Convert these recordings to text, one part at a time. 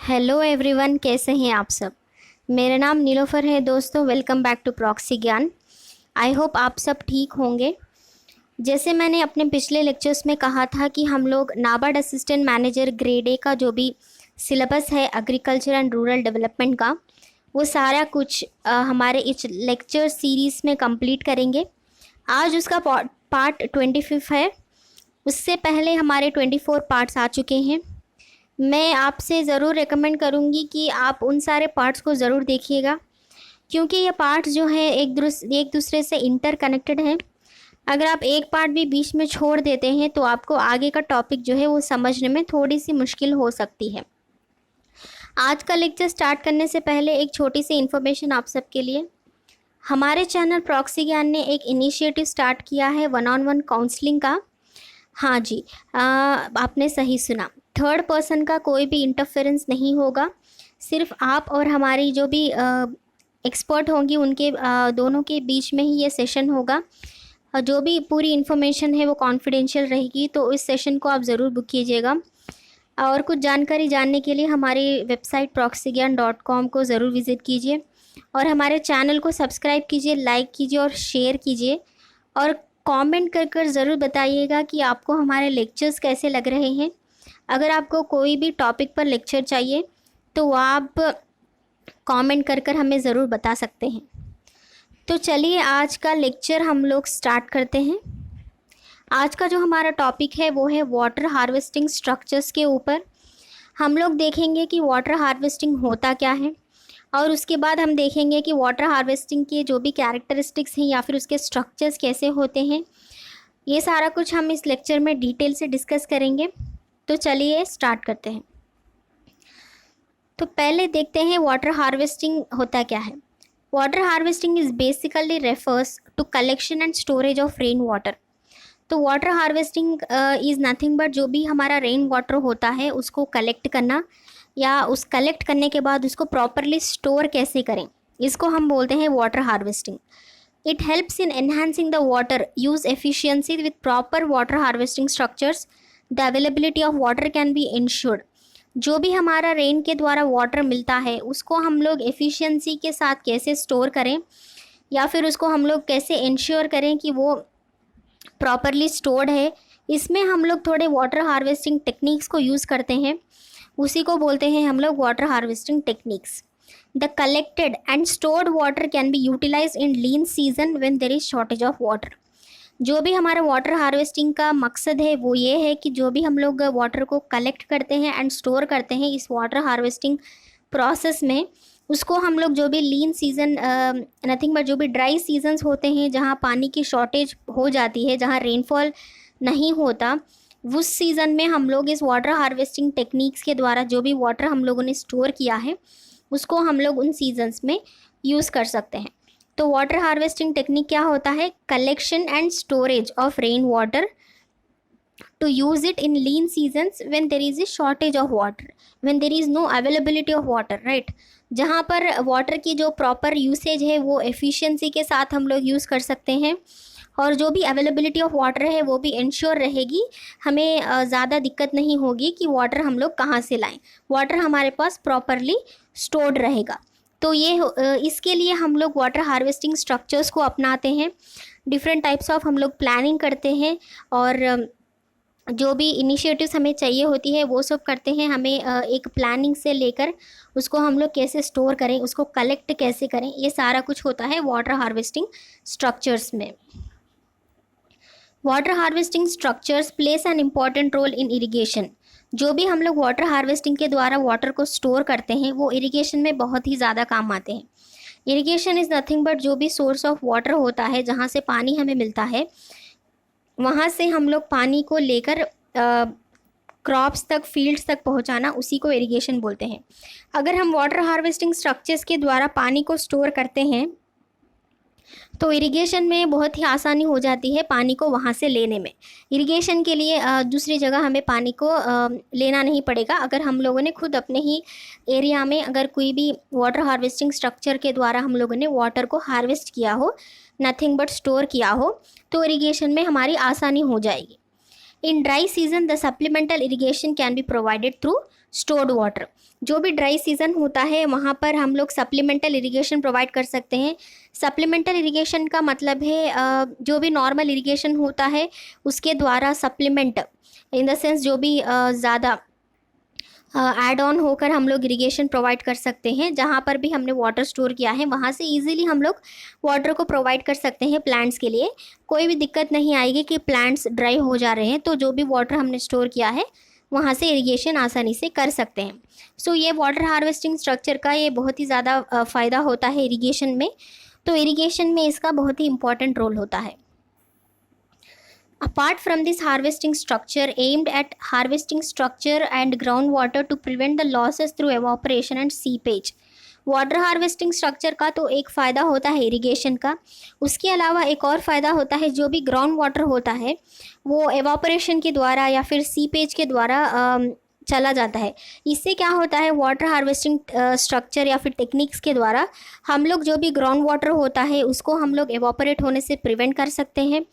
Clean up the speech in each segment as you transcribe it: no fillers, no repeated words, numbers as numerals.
Hello everyone, कैसे हैं आप सब। मेरा नाम नीलोफर है दोस्तों। वेलकम बैक टू प्रॉक्सी ज्ञान। आई होप आप सब ठीक होंगे। जैसे मैंने अपने पिछले लेक्चर्स में कहा था कि हम लोग NABARD assistant manager grade A का जो भी सिलेबस है एग्रीकल्चर एंड रूरल डेवलपमेंट का, वो सारा कुछ हमारे इस लेक्चर सीरीज़ में कंप्लीट करेंगे। आज उसका पार्ट 25 है। उससे पहले हमारे 24 पार्ट्स आ चुके हैं। मैं आपसे ज़रूर रेकमेंड करूँगी कि आप उन सारे पार्ट्स को ज़रूर देखिएगा, क्योंकि ये पार्ट्स जो है एक दूसरे से इंटरकनेक्टेड हैं। अगर आप एक पार्ट भी बीच में छोड़ देते हैं तो आपको आगे का टॉपिक जो है वो समझने में थोड़ी सी मुश्किल हो सकती है। आज का लेक्चर स्टार्ट करने से पहले एक छोटी सी इन्फॉर्मेशन आप सबके लिए। हमारे चैनल प्रॉक्सी ज्ञान ने एक इनिशिएटिव स्टार्ट किया है 1-on-1 काउंसलिंग का। हाँ जी, आपने सही सुना। थर्ड पर्सन का कोई भी इंटरफेरेंस नहीं होगा। सिर्फ आप और हमारी जो भी एक्सपर्ट होंगी उनके दोनों के बीच में ही ये सेशन होगा। जो भी पूरी इन्फॉर्मेशन है वो कॉन्फिडेंशियल रहेगी, तो इस सेशन को आप ज़रूर बुक कीजिएगा। और कुछ जानकारी जानने के लिए हमारी वेबसाइट proxygyan.com को ज़रूर विज़िट कीजिए और हमारे चैनल को सब्सक्राइब कीजिए, लाइक कीजिए और शेयर कीजिए। और कमेंट कर ज़रूर बताइएगा कि आपको हमारे लेक्चर्स कैसे लग रहे हैं। अगर आपको कोई भी टॉपिक पर लेक्चर चाहिए तो आप कमेंट कर हमें ज़रूर बता सकते हैं। तो चलिए आज का लेक्चर हम लोग स्टार्ट करते हैं। आज का जो हमारा टॉपिक है वो है वाटर हार्वेस्टिंग स्ट्रक्चर्स के ऊपर। हम लोग देखेंगे कि वाटर हार्वेस्टिंग होता क्या है, और उसके बाद हम देखेंगे कि वाटर हार्वेस्टिंग के जो भी कैरेक्टरिस्टिक्स हैं या फिर उसके स्ट्रक्चर्स कैसे होते हैं। ये सारा कुछ हम इस लेक्चर में डिटेल से डिस्कस करेंगे। तो चलिए स्टार्ट करते हैं। तो पहले देखते हैं वाटर हार्वेस्टिंग होता क्या है। Water harvesting is basically refers to collection and storage of rain water. तो water harvesting is nothing but जो भी हमारा रेन वाटर होता है उसको कलेक्ट करना, या उस कलेक्ट करने के बाद उसको प्रॉपरली स्टोर कैसे करें, इसको हम बोलते हैं water harvesting. It helps in enhancing the water use efficiency with proper water harvesting structures the availability of water can B insured. जो भी हमारा रेन के द्वारा वाटर मिलता है उसको हम लोग एफिशिएंसी के साथ कैसे स्टोर करें, या फिर उसको हम लोग कैसे इंश्योर करें कि वो प्रॉपरली स्टोर्ड है, इसमें हम लोग थोड़े वाटर हार्वेस्टिंग टेक्निक्स को यूज़ करते हैं। उसी को बोलते हैं हम लोग water harvesting techniques. The collected and stored water can be utilised in lean season when there is shortage of water. जो भी हमारा वाटर हार्वेस्टिंग का मकसद है वो ये है कि जो भी हम लोग वाटर को कलेक्ट करते हैं एंड स्टोर करते हैं इस वाटर हार्वेस्टिंग प्रोसेस में, उसको हम लोग जो भी लीन सीज़न नथिंग बट जो भी ड्राई सीजन्स होते हैं जहाँ पानी की शॉर्टेज हो जाती है, जहाँ रेनफॉल नहीं होता, उस सीज़न में हम लोग इस वाटर हार्वेस्टिंग टेक्निक्स के द्वारा जो भी वाटर हम लोगों ने स्टोर किया है उसको हम लोग उन सीजन्स में यूज़ कर सकते हैं। तो वाटर हार्वेस्टिंग टेक्निक क्या होता है? Collection and storage of rain water to use it in lean seasons when there is a shortage of water, when there is no availability of water, right? जहाँ पर water की जो proper usage है वो efficiency के साथ हम लोग यूज़ कर सकते हैं, और जो भी अवेलेबिलिटी ऑफ वाटर है वो भी इंश्योर रहेगी। हमें ज़्यादा दिक्कत नहीं होगी कि वाटर हम लोग कहाँ से लाएं, वाटर हमारे पास प्रॉपरली स्टोर्ड रहेगा। तो ये इसके लिए हम लोग वाटर हार्वेस्टिंग स्ट्रक्चर्स को अपनाते हैं। डिफरेंट टाइप्स ऑफ हम लोग प्लानिंग करते हैं, और जो भी इनिशिएटिव्स हमें चाहिए होती है वो सब करते हैं। हमें एक प्लानिंग से लेकर उसको हम लोग कैसे स्टोर करें, उसको कलेक्ट कैसे करें, ये सारा कुछ होता है वाटर हार्वेस्टिंग स्ट्रक्चर्स में। Water harvesting structures plays an important role in irrigation. जो भी हम लोग वाटर हार्वेस्टिंग के द्वारा वाटर को स्टोर करते हैं वो इरिगेशन में बहुत ही ज़्यादा काम आते हैं। इरिगेशन इज़ नथिंग बट जो भी सोर्स ऑफ वाटर होता है, जहाँ से पानी हमें मिलता है, वहाँ से हम लोग पानी को लेकर क्रॉप्स तक, फील्ड्स तक पहुँचाना, उसी को इरिगेशन बोलते हैं। अगर हम वाटर हार्वेस्टिंग स्ट्रक्चर्स के द्वारा पानी को स्टोर करते हैं तो इरिगेशन में बहुत ही आसानी हो जाती है पानी को वहाँ से लेने में। इरिगेशन के लिए दूसरी जगह हमें पानी को लेना नहीं पड़ेगा। अगर हम लोगों ने खुद अपने ही एरिया में अगर कोई भी वाटर हार्वेस्टिंग स्ट्रक्चर के द्वारा हम लोगों ने वाटर को हार्वेस्ट किया हो, नथिंग बट स्टोर किया हो, तो इरिगेशन में हमारी आसानी हो जाएगी। In dry season the supplemental irrigation can be provided through stored water. जो भी ड्राई सीज़न होता है वहाँ पर हम लोग सप्लीमेंटल इरिगेशन प्रोवाइड कर सकते हैं। सप्लीमेंटल इरिगेशन का मतलब है जो भी नॉर्मल इरिगेशन होता है उसके द्वारा सप्लीमेंट इन द सेंस जो भी ज़्यादा ऐड ऑन होकर हम लोग इरिगेशन प्रोवाइड कर सकते हैं। जहाँ पर भी हमने वाटर स्टोर किया है वहाँ से इजीली हम लोग वाटर को प्रोवाइड कर सकते हैं प्लांट्स के लिए। कोई भी दिक्कत नहीं आएगी कि प्लांट्स ड्राई हो जा रहे हैं, तो जो भी वाटर हमने स्टोर किया है वहाँ से इरिगेशन आसानी से कर सकते हैं। सो ये वाटर हार्वेस्टिंग स्ट्रक्चर का ये बहुत ही ज़्यादा फ़ायदा होता है इरिगेशन में। तो इरिगेशन में इसका बहुत ही इम्पॉर्टेंट रोल होता है। Apart from this harvesting structure, aimed at harvesting structure and groundwater to prevent the losses through evaporation and seepage. Water harvesting structure का तो एक फ़ायदा होता है इरिगेशन का, उसके अलावा एक और फ़ायदा होता है जो भी ग्राउंड वाटर होता है वो एवापोरेशन के द्वारा या फिर सीपेज के द्वारा चला जाता है। इससे क्या होता है, वाटर हार्वेस्टिंग स्ट्रक्चर या फिर टेक्निक्स के द्वारा हम लोग जो भी ग्राउंड वाटर होता है उसको हम लोग एवापोरेट होने से प्रिवेंट कर सकते हैं,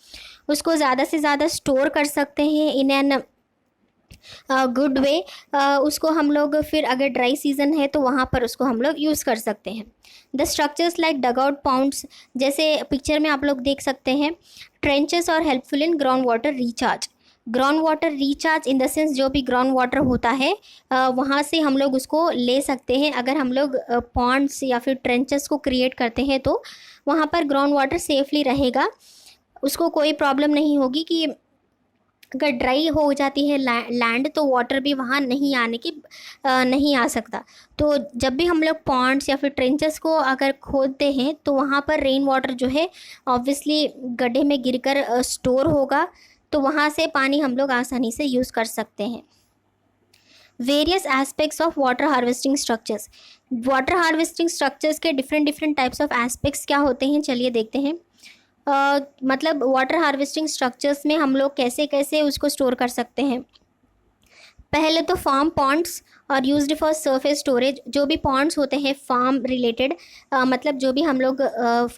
उसको ज़्यादा से ज़्यादा स्टोर कर सकते हैं इन एन गुड वे। उसको हम लोग फिर अगर ड्राई सीजन है तो वहाँ पर उसको हम लोग यूज़ कर सकते हैं। The structures like dugout pounds, जैसे पिक्चर में आप लोग देख सकते हैं, ट्रेंचेस और helpful in ground water recharge. Ground water recharge in the sense जो भी ग्राउंड वाटर होता है वहाँ से हम लोग उसको ले सकते हैं। अगर हम लोग पॉन्ड्स या फिर ट्रेंचेस को क्रिएट करते हैं तो वहाँ पर ग्राउंड वाटर सेफली रहेगा, उसको कोई प्रॉब्लम नहीं होगी कि अगर ड्राई हो जाती है लैंड तो वाटर भी वहाँ नहीं आ सकता। तो जब भी हम लोग पॉन्ड्स या फिर ट्रेंचेस को अगर खोदते हैं तो वहाँ पर रेन वाटर जो है ऑब्वियसली गड्ढे में गिरकर स्टोर होगा, तो वहाँ से पानी हम लोग आसानी से यूज़ कर सकते हैं। Various aspects of water harvesting structures. Water harvesting structures के डिफरेंट टाइप्स ऑफ एस्पेक्ट्स क्या होते हैं, चलिए देखते हैं। मतलब वाटर हार्वेस्टिंग स्ट्रक्चर्स में हम लोग कैसे कैसे उसको स्टोर कर सकते हैं। पहले तो फार्म पॉन्ड्स और यूज्ड फॉर सरफेस स्टोरेज। जो भी पॉन्ड्स होते हैं फार्म रिलेटेड, मतलब जो भी हम लोग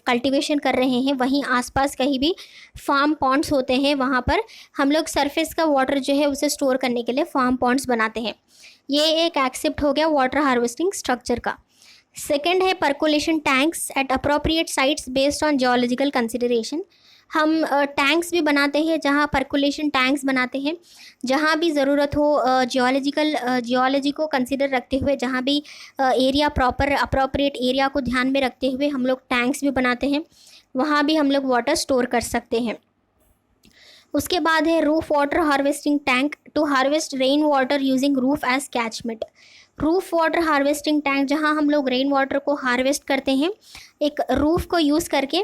कल्टीवेशन कर रहे हैं वहीं आसपास कहीं भी फार्म पॉन्ड्स होते हैं, वहाँ पर हम लोग सरफेस का वाटर जो है उसे स्टोर करने के लिए फार्म पॉन्ड्स बनाते हैं। ये एक एक्सेप्ट हो गया वाटर हार्वेस्टिंग स्ट्रक्चर का। सेकेंड है percolation tanks eight appropriate sites based on geological consideration. हम टैंक्स भी बनाते हैं, जहाँ परकोलेशन टैंक्स बनाते हैं जहाँ भी ज़रूरत हो, जियोलॉजी को कंसिडर रखते हुए, जहाँ भी एरिया प्रॉपर अप्रोप्रिएट एरिया को ध्यान में रखते हुए हम लोग टैंक्स भी बनाते हैं, वहाँ भी हम लोग वाटर स्टोर कर सकते हैं। उसके बाद है roof water harvesting tank to harvest rain water using roof as catchment. Roof water harvesting tank, जहाँ हम लोग रेन वाटर को हार्वेस्ट करते हैं एक रूफ को यूज़ करके,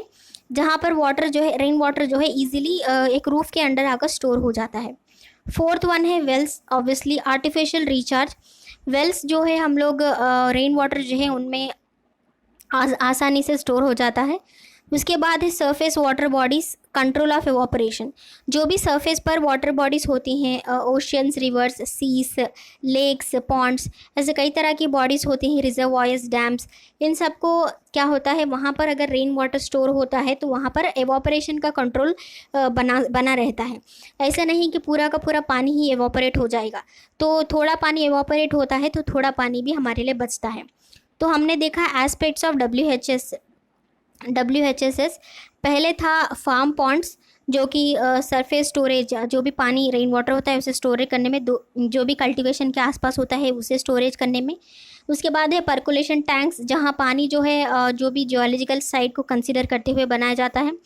जहाँ पर वाटर जो है रेन वाटर जो है इजीली एक रूफ के अंडर आकर स्टोर हो जाता है। फोर्थ वन है wells, obviously artificial recharge. Wells जो है हम लोग रेन वाटर जो है उनमें आसानी से स्टोर हो जाता है। उसके बाद है surface water bodies, control of evaporation. जो भी सरफेस पर वाटर बॉडीज़ होती हैं, ओशियंस, रिवर्स, सीस, लेक्स, पॉन्ड्स, ऐसे कई तरह की बॉडीज़ होती हैं, रिजर्वॉयर्स, डैम्स, इन सब को क्या होता है वहाँ पर अगर रेन वाटर स्टोर होता है तो वहाँ पर एवापोरेशन का कंट्रोल बना रहता है। ऐसा नहीं कि पूरा का पूरा पानी ही एवापोरेट हो जाएगा, तो थोड़ा पानी एवापोरेट होता है तो थोड़ा पानी भी हमारे लिए बचता है। तो हमने देखा एस्पेक्ट्स ऑफ WHSS। पहले था फार्म पॉन्ड्स, जो कि सरफेस स्टोरेज, जो भी पानी रेन वाटर होता है उसे स्टोरेज करने में, जो भी कल्टीवेशन के आसपास होता है उसे स्टोरेज करने में। उसके बाद है परकोलेशन टैंक्स, जहाँ पानी जो है जो भी जियोलॉजिकल साइट को कंसीडर करते हुए बनाया जाता है।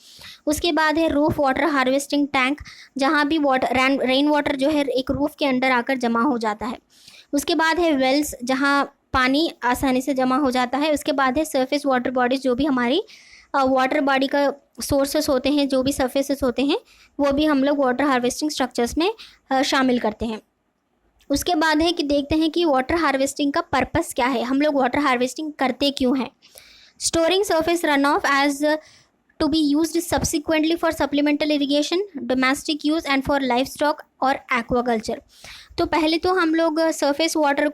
उसके बाद है रूफ वाटर हार्वेस्टिंग टैंक, जहाँ भी रेन वाटर जो है एक रूफ के अंडर आकर जमा हो जाता है। उसके बाद है वेल्स, जहाँ पानी आसानी से जमा हो जाता है। उसके बाद है सरफेस वाटर बॉडीज़, जो भी हमारी वाटर बॉडी का सोर्सेस होते हैं, जो भी सरफेसेस होते हैं वो भी हम लोग वाटर हार्वेस्टिंग स्ट्रक्चर्स में शामिल करते हैं। उसके बाद है कि देखते हैं कि वाटर हार्वेस्टिंग का पर्पस क्या है, हम लोग वाटर हार्वेस्टिंग करते क्यों हैं। Storing surface runoff as to be used subsequently for supplemental irrigation, domestic use and for livestock और एक्वाकल्चर। तो पहले तो हम लोग सरफेस वाटर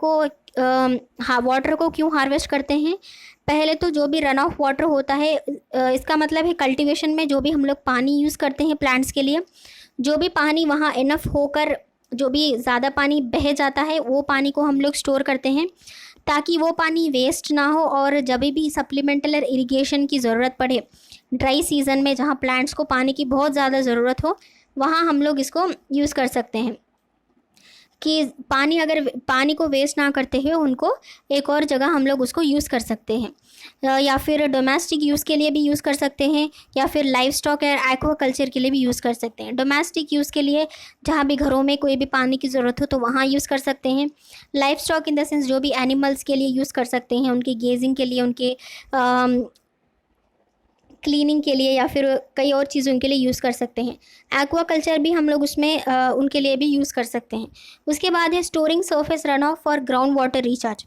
को क्यों हार्वेस्ट करते हैं। पहले तो जो भी रन ऑफ वाटर होता है, इसका मतलब है कल्टीवेशन में जो भी हम लोग पानी यूज़ करते हैं प्लांट्स के लिए, जो भी पानी वहाँ इनफ होकर जो भी ज़्यादा पानी बह जाता है वो पानी को हम लोग स्टोर करते हैं, ताकि वो पानी वेस्ट ना हो और जब भी सप्लीमेंटल इरिगेशन की ज़रूरत पड़े ड्राई सीज़न में, जहाँ प्लांट्स को पानी की बहुत ज़्यादा ज़रूरत हो, वहाँ हम लोग इसको यूज़ कर सकते हैं। कि पानी को वेस्ट ना करते हुए उनको एक और जगह हम लोग उसको यूज़ कर सकते हैं, या फिर डोमेस्टिक यूज़ के लिए भी यूज़ कर सकते हैं, या फिर लाइव स्टॉक या एक्वाकल्चर के लिए भी यूज़ कर सकते हैं। डोमेस्टिक यूज़ के लिए जहाँ भी घरों में कोई भी पानी की ज़रूरत हो तो वहाँ यूज़ कर सकते हैं। Live stock in the sense जो भी एनिमल्स के लिए यूज़ कर सकते हैं, उनके गेजिंग के लिए, उनके क्लीनिंग के लिए, या फिर कई और चीज़ों के लिए यूज़ कर सकते हैं। एक्वाकल्चर भी हम लोग उसमें उनके लिए भी यूज़ कर सकते हैं। उसके बाद है storing surface run of for ground water recharge.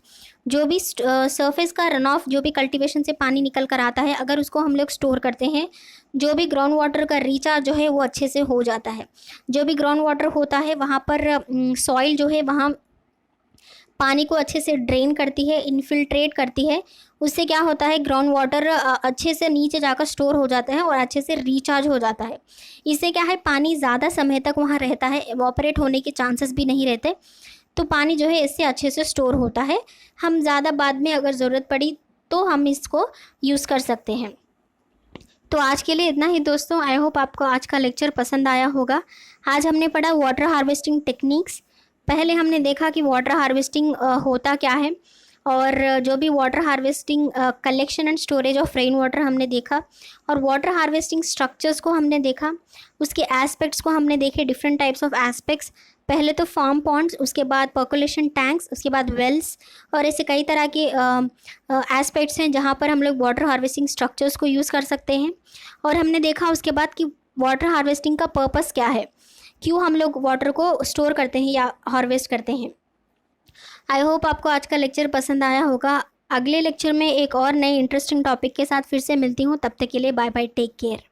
जो भी सरफेस का रन ऑफ, जो भी कल्टीवेशन से पानी निकल कर आता है, अगर उसको हम लोग स्टोर करते हैं, जो भी ग्राउंड वाटर का रिचार्ज जो है वो अच्छे से हो जाता है। जो भी ग्राउंड वाटर होता है वहाँ पर सॉइल जो है वहाँ पानी को अच्छे से ड्रेन करती है, इन्फिल्ट्रेट करती है। उससे क्या होता है, ग्राउंड वाटर अच्छे से नीचे जाकर स्टोर हो जाता है और अच्छे से रिचार्ज हो जाता है। इससे क्या है, पानी ज़्यादा समय तक वहाँ रहता है, एवोपरेट होने के चांसेस भी नहीं रहते। तो पानी जो है इससे अच्छे से स्टोर होता है। हम ज़्यादा बाद में अगर ज़रूरत पड़ी तो हम इसको यूज़ कर सकते हैं। तो आज के लिए इतना ही दोस्तों। आई होप आपको आज का लेक्चर पसंद आया होगा। आज हमने पढ़ा वाटर हार्वेस्टिंग टेक्निक्स। पहले हमने देखा कि वाटर हार्वेस्टिंग होता क्या है, और जो भी water harvesting collection and storage of rain water हमने देखा, और वाटर हार्वेस्टिंग स्ट्रक्चर्स को हमने देखा, उसके एस्पेक्ट्स को हमने देखे, डिफरेंट टाइप्स ऑफ एस्पेक्ट्स। पहले तो फार्म पॉन्ड्स, उसके बाद पर्कुलेशन टैंक्स, उसके बाद वेल्स, और ऐसे कई तरह के एस्पेक्ट्स हैं जहाँ पर हम लोग वाटर हार्वेस्टिंग स्ट्रक्चर्स को यूज़ कर सकते हैं। और हमने देखा उसके बाद कि वाटर हार्वेस्टिंग का पर्पस क्या है, क्यों हम लोग वाटर को स्टोर करते हैं या हार्वेस्ट करते हैं। आई होप आपको आज का लेक्चर पसंद आया होगा। अगले लेक्चर में एक और नए इंटरेस्टिंग टॉपिक के साथ फिर से मिलती हूँ। तब तक के लिए बाय बाय, टेक केयर।